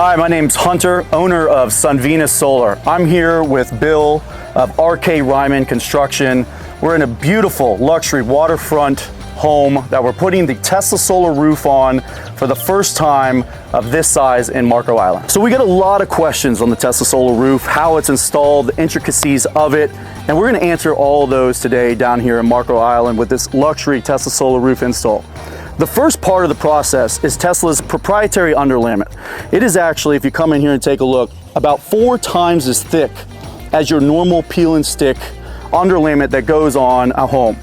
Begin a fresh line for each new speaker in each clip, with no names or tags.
Hi, my name's Hunter, owner of SunVena Solar. I'm here with Bill of RK Ryman Construction. We're in a beautiful luxury waterfront home that we're putting the Tesla solar roof on for the first time of this size in Marco Island. So we get a lot of questions on the Tesla solar roof, how it's installed, the intricacies of it, and we're going to answer all of those today down here in Marco Island with this luxury Tesla solar roof install. The first part of the process is Tesla's proprietary underlayment. It is actually, if you come in here and take a look, about 4 times as thick as your normal peel and stick underlayment that goes on a home.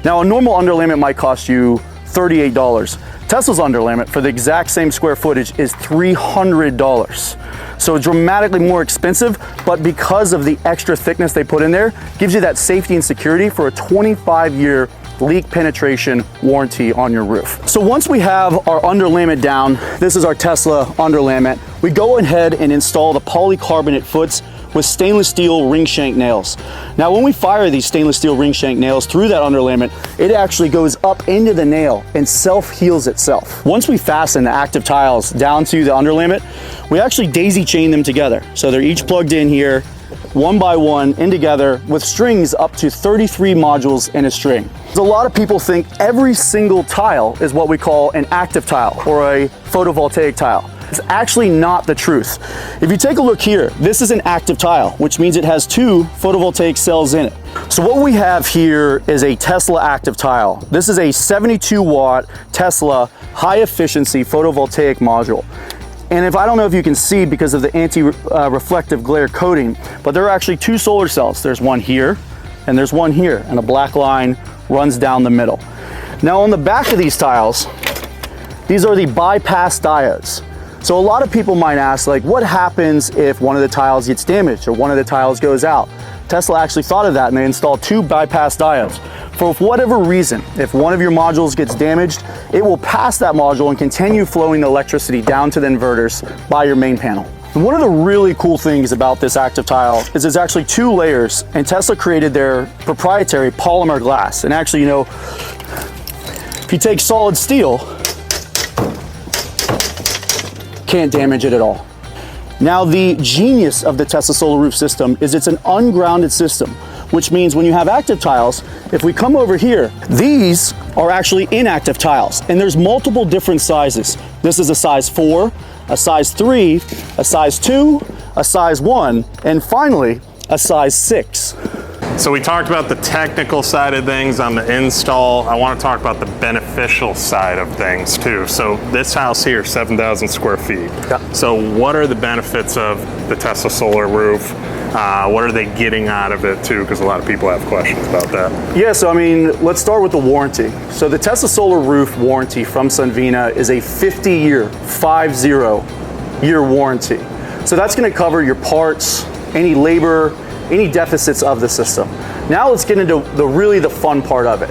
Now, a normal underlayment might cost you $38. Tesla's underlayment for the exact same square footage is $300. So dramatically more expensive, but because of the extra thickness they put in there, gives you that safety and security for a 25-year leak penetration warranty on your roof. So once we have our underlayment down, this is our Tesla underlayment, we go ahead and install the polycarbonate foots with stainless steel ring shank nails. Now when we fire these stainless steel ring shank nails through that underlayment, it actually goes up into the nail and self-heals itself. Once we fasten the active tiles down to the underlayment, we actually daisy chain them together. So they're each plugged in here, one by one, in together with strings up to 33 modules in a string. A lot of people think every single tile is what we call an active tile or a photovoltaic tile. It's actually not the truth. If you take a look here, this is an active tile, which means it has 2 photovoltaic cells in it. So what we have here is a Tesla active tile. This is a 72-watt Tesla high-efficiency photovoltaic module. And I don't know if you can see because of the anti-reflective glare coating, but there are actually 2 solar cells. There's one here and there's one here, and a black line runs down the middle. Now on the back of these tiles, these are the bypass diodes. So a lot of people might ask, like, what happens if one of the tiles gets damaged or one of the tiles goes out? Tesla actually thought of that and they installed 2 bypass diodes. For whatever reason, if one of your modules gets damaged, it will pass that module and continue flowing the electricity down to the inverters by your main panel. And one of the really cool things about this active tile is there's actually 2 layers, and Tesla created their proprietary polymer glass. And actually, you know, if you take solid steel, can't damage it at all. Now, the genius of the Tesla solar roof system is it's an ungrounded system, which means when you have active tiles, if we come over here, these are actually inactive tiles, and there's multiple different sizes. This is a size 4, a size 3, a size 2, a size 1, and finally, a size 6.
So we talked about the technical side of things on the install. I want to talk about the beneficial side of things too. So this house here, 7,000 square feet.
Yeah.
So what are the benefits of the Tesla solar roof? What are they getting out of it too? Because a lot of people have questions about that.
Yeah, so I mean, let's start with the warranty. So the Tesla solar roof warranty from SunVena is a 50-year warranty. So that's going to cover your parts, any labor, any deficits of the system. Now let's get into the fun part of it.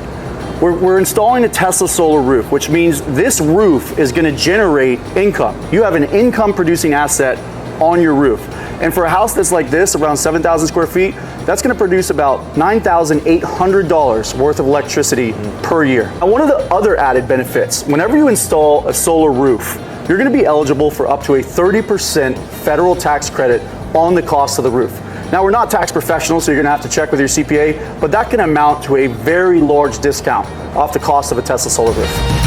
We're installing a Tesla solar roof, which means this roof is going to generate income. You have an income producing asset on your roof. And for a house that's like this, around 7,000 square feet, that's going to produce about $9,800 worth of electricity per year. Now, one of the other added benefits, whenever you install a solar roof, you're going to be eligible for up to a 30% federal tax credit on the cost of the roof. Now, we're not tax professionals, so you're going to have to check with your CPA, but that can amount to a very large discount off the cost of a Tesla solar roof.